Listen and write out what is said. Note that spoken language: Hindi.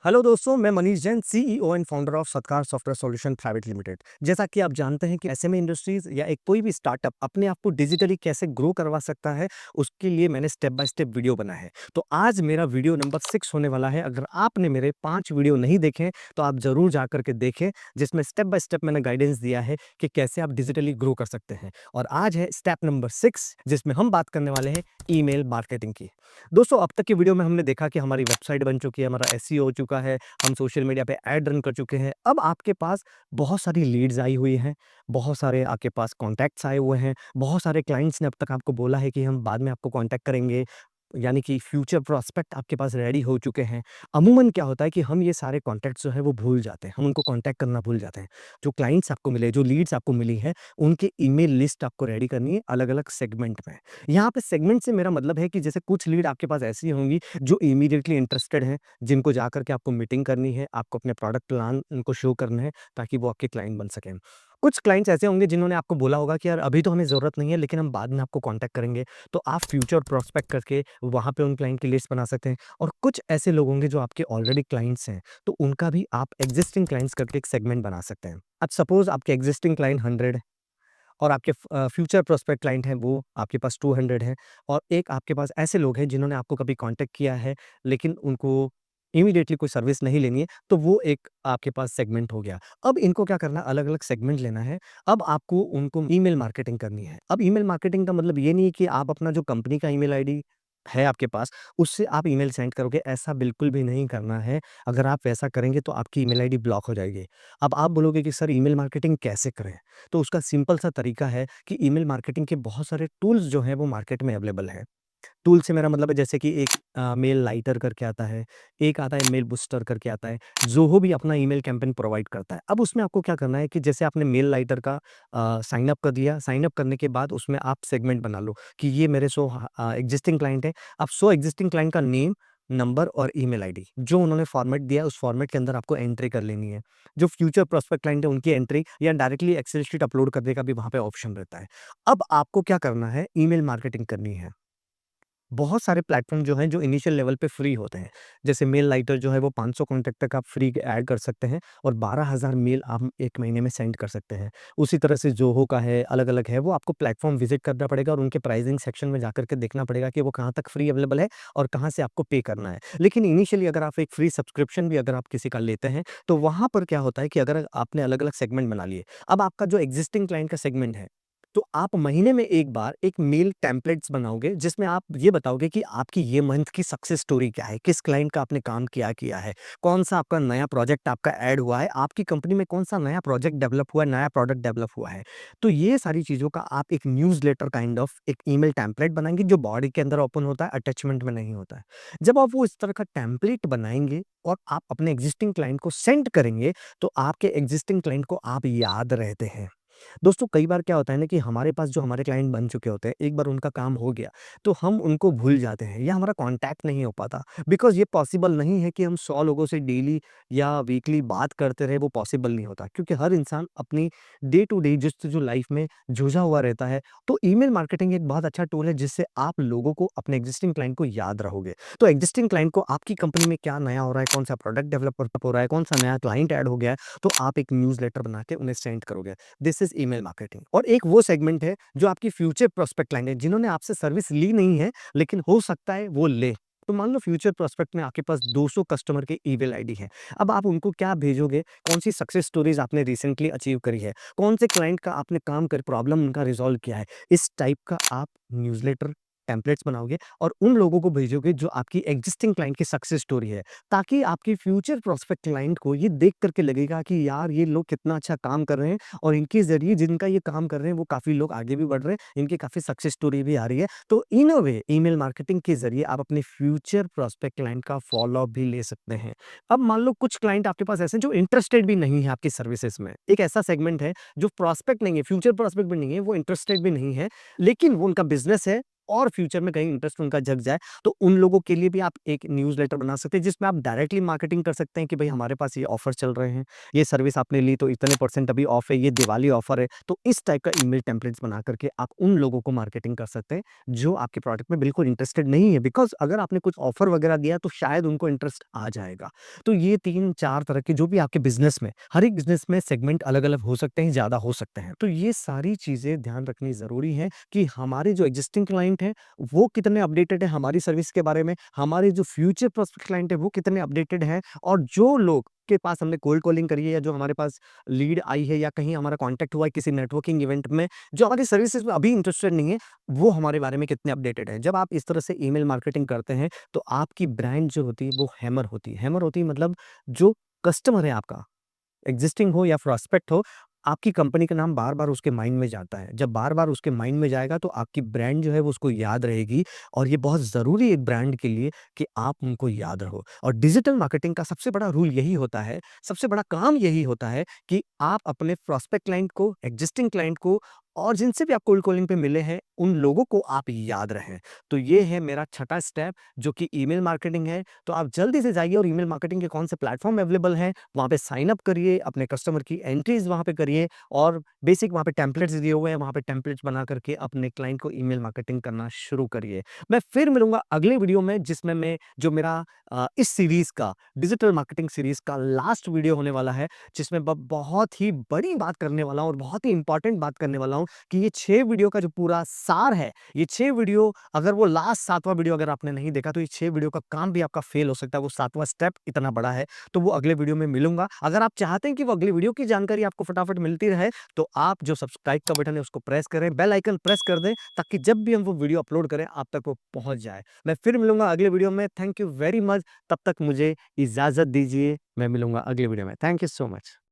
हेलो दोस्तों, मैं Manish Jain, CEO and founder of सत्कार सॉफ्टवेयर सॉल्यूशन प्राइवेट लिमिटेड। जैसा कि आप जानते हैं कि एसएमई इंडस्ट्रीज या एक कोई भी स्टार्टअप अपने आप को डिजिटली कैसे ग्रो करवा सकता है, उसके लिए मैंने स्टेप बाय स्टेप वीडियो बनाया है। तो आज मेरा वीडियो नंबर 6 होने वाला है। अगर आपने मेरे 5 वीडियो नहीं देखे तो आप ज़रूर जा कर के देखें, जिसमें स्टेप बाय स्टेप मैंने गाइडेंस दिया है कि कैसे आप डिजिटली ग्रो कर सकते हैं। और आज है स्टेप नंबर 6, जिसमें हम बात करने वाले हैं ईमेल मार्केटिंग की। दोस्तों, अब तक की वीडियो में हमने देखा कि हमारी वेबसाइट बन चुकी है, हमारा एसईओ हो चुका है, हम सोशल मीडिया पे ऐड रन कर चुके हैं। अब आपके पास बहुत सारी लीड्स आई हुई हैं, बहुत सारे आपके पास कॉन्टैक्ट्स आए हुए हैं, बहुत सारे क्लाइंट्स ने अब तक आपको बोला है कि हम बाद में आपको कॉन्टैक्ट करेंगे, यानी कि फ्यूचर प्रॉस्पेक्ट आपके पास रेडी हो चुके हैं। अमूमन क्या होता है कि हम ये सारे कॉन्टैक्ट्स जो है वो भूल जाते हैं, हम उनको कॉन्टैक्ट करना भूल जाते हैं। जो क्लाइंट्स आपको मिले, जो लीड्स आपको मिली हैं, उनकी ईमेल लिस्ट आपको रेडी करनी है अलग-अलग सेगमेंट में। यहाँ पे सेगमेंट से मेरा मतलब है कि जैसे कुछ लीड आपके पास ऐसी होंगी जो इमीडिएटली इंटरेस्टेड हैं, जिनको जाकर के आपको मीटिंग करनी है, आपको अपने प्रोडक्ट प्लान उनको शो करना है ताकि वो आपके क्लाइंट बन सकें। कुछ क्लाइंट्स ऐसे होंगे जिन्होंने आपको बोला होगा कि यार अभी तो हमें ज़रूरत नहीं है, लेकिन हम बाद में आपको कॉन्टैक्ट करेंगे। तो आप फ्यूचर प्रोस्पेक्ट करके वहाँ पे उन क्लाइंट की लिस्ट बना सकते हैं। और कुछ ऐसे लोग होंगे जो आपके ऑलरेडी क्लाइंट्स हैं, तो उनका भी आप एक्जिस्टिंग क्लाइंट्स करके एक सेगमेंट बना सकते हैं। अब सपोज़ आपके एक्जिस्टिंग क्लाइंट 100 है और आपके फ्यूचर प्रोस्पेक्ट क्लाइंट हैं वो आपके पास 200 हैं, और एक आपके पास ऐसे लोग हैं जिन्होंने आपको कभी कॉन्टैक्ट किया है, लेकिन उनको इमीडिएटली कोई सर्विस नहीं लेनी है, तो वो एक आपके पास सेगमेंट हो गया। अब इनको क्या करना है, अलग-अलग सेगमेंट लेना है। अब आपको उनको ईमेल मार्केटिंग करनी है। अब ईमेल मार्केटिंग का मतलब ये नहीं है कि आप अपना जो कंपनी का ईमेल आईडी है आपके पास, उससे आप ईमेल सेंड करोगे, ऐसा बिल्कुल भी नहीं करना है। अगर आप वैसा करेंगे तो आपकी ईमेल आईडी ब्लॉक हो जाएगी। अब आप बोलोगे कि सर ईमेल मार्केटिंग कैसे करें? तो उसका सिंपल सा तरीका है कि ईमेल मार्केटिंग के बहुत सारे टूल्स जो हैं वो मार्केट में अवेलेबल हैं। टूल से मेरा मतलब है जैसे कि एक मेल लाइटर करके आता है, एक आता है मेल बूस्टर करके आता है, ज़ोहो भी अपना ईमेल कैंपेन प्रोवाइड करता है। अब उसमें आपको क्या करना है कि जैसे आपने मेल लाइटर का साइन अप कर दिया, साइन अप करने के बाद उसमें आप सेगमेंट बना लो कि ये मेरे 100 एग्जिस्टिंग क्लाइंट हैं। अब 100 एग्जिस्टिंग क्लाइंट का नेम, नंबर और ईमेल आईडी जो उन्होंने फॉर्मेट दिया है, उस फॉर्मेट के अंदर आपको एंट्री कर लेनी है। जो फ्यूचर प्रोस्पेक्ट क्लाइंट है उनकी एंट्री या डायरेक्टली एक्सेल शीट अपलोड करने का भी वहाँ पे ऑप्शन रहता है। अब आपको क्या करना है, ईमेल मार्केटिंग करनी है। बहुत सारे प्लेटफ़ॉर्म जो हैं, जो इनिशियल लेवल पे फ्री होते हैं। जैसे मेल राइटर जो है वो 500 कॉन्टैक्ट तक आप फ्री ऐड कर सकते हैं और 12,000 मेल आप 1 महीने में सेंड कर सकते हैं। उसी तरह से ज़ोहो का है, अलग-अलग है, वो आपको प्लेटफ़ॉर्म विज़िट करना पड़ेगा और उनके प्राइसिंग सेक्शन में जाकर के देखना पड़ेगा कि वो कहाँ तक फ्री अवेलेबल है और कहाँ से आपको पे करना है। लेकिन इनिशियली अगर आप एक फ्री सब्सक्रिप्शन भी अगर आप किसी का लेते हैं, तो वहाँ पर क्या होता है कि अगर आपने अलग-अलग सेगमेंट बना लिए, अब आपका जो एक्जिस्टिंग क्लाइंट का सेगमेंट है, तो आप महीने में एक बार एक मेल टेम्पलेट्स बनाओगे जिसमें आप ये बताओगे कि आपकी ये मंथ की सक्सेस स्टोरी क्या है, किस क्लाइंट का आपने काम किया है, कौन-सा आपका नया प्रोजेक्ट आपका ऐड हुआ है, आपकी कंपनी में कौन-सा नया प्रोजेक्ट डेवलप हुआ है, नया प्रोडक्ट डेवलप हुआ है। तो ये सारी चीज़ों का आप एक न्यूज़लेटर काइंड ऑफ एक ईमेल टेम्पलेट बनाएँगे जो बॉडी के अंदर ओपन होता है, अटैचमेंट में नहीं होता है। जब आप वो इस तरह का टेम्पलेट बनाएँगे और आप अपने एक्जिस्टिंग क्लाइंट को सेंड करेंगे, तो आपके एक्जिस्टिंग क्लाइंट को आप याद रहते हैं। दोस्तों, कई बार क्या होता है ना कि हमारे पास जो हमारे क्लाइंट बन चुके होते हैं, एक बार उनका काम हो गया, तो हम उनको भूल जाते हैं या हमारा कॉन्टैक्ट नहीं हो पाता। बिकॉज़ ये पॉसिबल नहीं है कि हम 100 लोगों से डेली या वीकली बात करते रहें, वो पॉसिबल नहीं होता। क्योंकि हर इंसान अपनी डे टू डे जिस जो लाइफ़ में जुझा हुआ रहता है, तो ईमेल मार्केटिंग एक बहुत अच्छा टूल है जिससे आप लोगों को, अपने एक्जिस्टिंग क्लाइंट को याद रहोगे। तो एक्जिस्टिंग क्लाइंट को आपकी कंपनी में क्या नया हो रहा है, कौन-सा प्रोडक्ट डेवलप हो रहा है, कौन-सा नया क्लाइंट ऐड हो गया है, तो आप एक न्यूज़लेटर बना के उन्हें सेंड करोगे। This is email marketing. और एक वो सेगमेंट है जो आपकी फ्यूचर प्रोस्पेक्ट क्लाइंट है, जिन्होंने आपसे सर्विस ली नहीं है, लेकिन हो सकता है वो ले। तो मान लो फ्यूचर प्रोस्पेक्ट में आपके पास 200 कस्टमर के ईमेल आईडी है। अब आप उनको क्या भेजोगे? कौन-सी सक्सेस स्टोरीज़ आपने रिसेंटली अचीव करी है? कौन से क्लाइंट का आपने काम कर प्रॉब्लम उनका रिज़ॉल्व किया है? इस टाइप का आप न्यूज़लेटर टेम्पलेट्स बनाओगे और उन लोगों को भेजोगे जो आपकी एक्जिस्टिंग क्लाइंट की सक्सेस स्टोरी है। ताकि आपकी फ्यूचर प्रोस्पेक्ट क्लाइंट को ये देख कर के लगेगा कि यार ये लोग कितना अच्छा काम कर रहे हैं और इनके ज़रिए जिनका ये काम कर रहे हैं वो काफ़ी लोग आगे भी बढ़ रहे हैं, इनकी काफ़ी सक्सेस स्टोरी भी आ रही है। तो इन अ वे ईमेल मार्केटिंग के ज़रिए आप अपने फ्यूचर प्रोस्पेक्ट क्लाइंट का फ़ॉलो-अप भी ले सकते हैं। अब मान लो कुछ क्लाइंट आपके पास ऐसे हैं जो इंटरेस्टेड भी नहीं है आपकी सर्विसेज़ में। एक ऐसा सेगमेंट है जो प्रोस्पेक्ट नहीं है, फ्यूचर प्रोस्पेक्ट भी नहीं है, वो इंटरेस्टेड भी नहीं है, लेकिन वो उनका बिज़नेस है, और फ्यूचर में कहीं इंटरेस्ट उनका जग जाए, तो उन लोगों के लिए भी आप एक न्यूज़लेटर बना सकते हैं, जिसमें आप डायरेक्टली मार्केटिंग कर सकते हैं कि भई हमारे पास ये ऑफ़र चल रहे हैं, ये सर्विस आपने ली तो इतने % अभी ऑफ है, ये दिवाली ऑफ़र है। तो इस टाइप का ईमेल टेम्पलेट्स बना कर के आप उन लोगों को मार्केटिंग कर सकते हैं, जो आपके प्रोडक्ट में बिल्कुल इंटरेस्टेड नहीं है, बिकॉज़ अगर आपने कुछ ऑफ़र वगैरह दिया तो शायद उनको इंटरेस्ट आ जाएगा। तो ये 3-4 तरह के जो भी आपके बिज़नेस में, हर एक बिज़नेस में सेगमेंट अलग-अलग हो सकते हैं, ज़्यादा हो सकते हैं। तो ये सारी चीज़ें ध्यान रखनी ज़रूरी है कि हमारे जो एक्जिस्टिंग क्लाइंट हैं, वो कितने अपडेटेड हैं हमारी सर्विस के बारे में, हमारे जो फ्यूचर प्रोस्पेक्ट क्लाइंट है, वो कितने अपडेटेड हैं, और जो लोग के पास हमने कोल्ड कॉलिंग करी है या जो हमारे पास लीड आई है या कहीं हमारा कॉन्टैक्ट हुआ है किसी नेटवर्किंग इवेंट में, जो हमारी सर्विसेज़ में अभी इंटरेस्टेड नहीं है, वो हमारे बारे में कितने अपडेटेड हैं। जब आप इस तरह से ईमेल मार्केटिंग करते हैं, तो आपकी ब्रांड जो होती है, वो हैमर होती है। हैमर होती है मतलब जो कस्टमर है आपका, एक्जिस्टिंग हो या प्रॉस्पेक्ट हो, आपकी कंपनी का नाम बार-बार उसके माइंड में जाता है। जब बार-बार उसके माइंड में जाएगा तो आपकी ब्रांड जो है वो उसको याद रहेगी, और ये बहुत ज़रूरी है एक ब्रांड के लिए कि आप उनको याद रहो। और डिजिटल मार्केटिंग का सबसे बड़ा रूल यही होता है, सबसे बड़ा काम यही होता है कि आप अपने प्रॉस्पेक्ट क्लाइंट को, एक्जिस्टिंग क्लाइंट को, और जिनसे भी आप कोल्ड कॉलिंग पे मिले हैं, उन लोगों को आप याद रहें। तो ये है मेरा छठा स्टेप, जो कि ईमेल मार्केटिंग है। तो आप जल्दी से जाइए और ईमेल मार्केटिंग के कौन से प्लेटफ़ॉर्म अवेलेबल हैं, वहाँ पे साइन अप करिए, अपने कस्टमर की एंट्रीज़ वहाँ पे करिए, और बेसिक वहाँ पे टेम्पलेट्स दिए हुए हैं, वहाँ पे टेम्पलेट्स बना करके अपने क्लाइंट को ईमेल मार्केटिंग करना शुरू करिए। मैं फिर मिलूँगा अगले वीडियो में, जिसमें मैं जो मेरा इस सीरीज़ का, डिजिटल मार्केटिंग सीरीज़ का लास्ट वीडियो होने वाला है, जिसमें बहुत ही बड़ी बात करने वाला हूँ और बहुत ही इंपॉर्टेंट बात करने वाला हूँ कि ये 6 वीडियो का जो पूरा सार है, ये 6 वीडियो, अगर वो लास्ट 7वाँ वीडियो अगर आपने नहीं देखा, तो ये 6 वीडियो का काम भी आपका फेल हो सकता है। वो 7वाँ स्टेप इतना बड़ा है, तो वो अगले वीडियो में मिलूँगा। अगर आप चाहते हैं कि वो अगली वीडियो की जानकारी आपको फटाफट मिलती रहे, तो आप जो सब्सक्राइब का बटन है उसको प्रेस करें, बेल आइकन प्रेस कर दें, ताकि जब भी हम वो वीडियो अपलोड करें, आप तक वो पहुँच जाए। मैं फिर मिलूँगा अगले वीडियो में। Thank you very much. तब तक मुझे इजाज़त दीजिए। मैं मिलूँगा अगले वीडियो में। Thank you so much.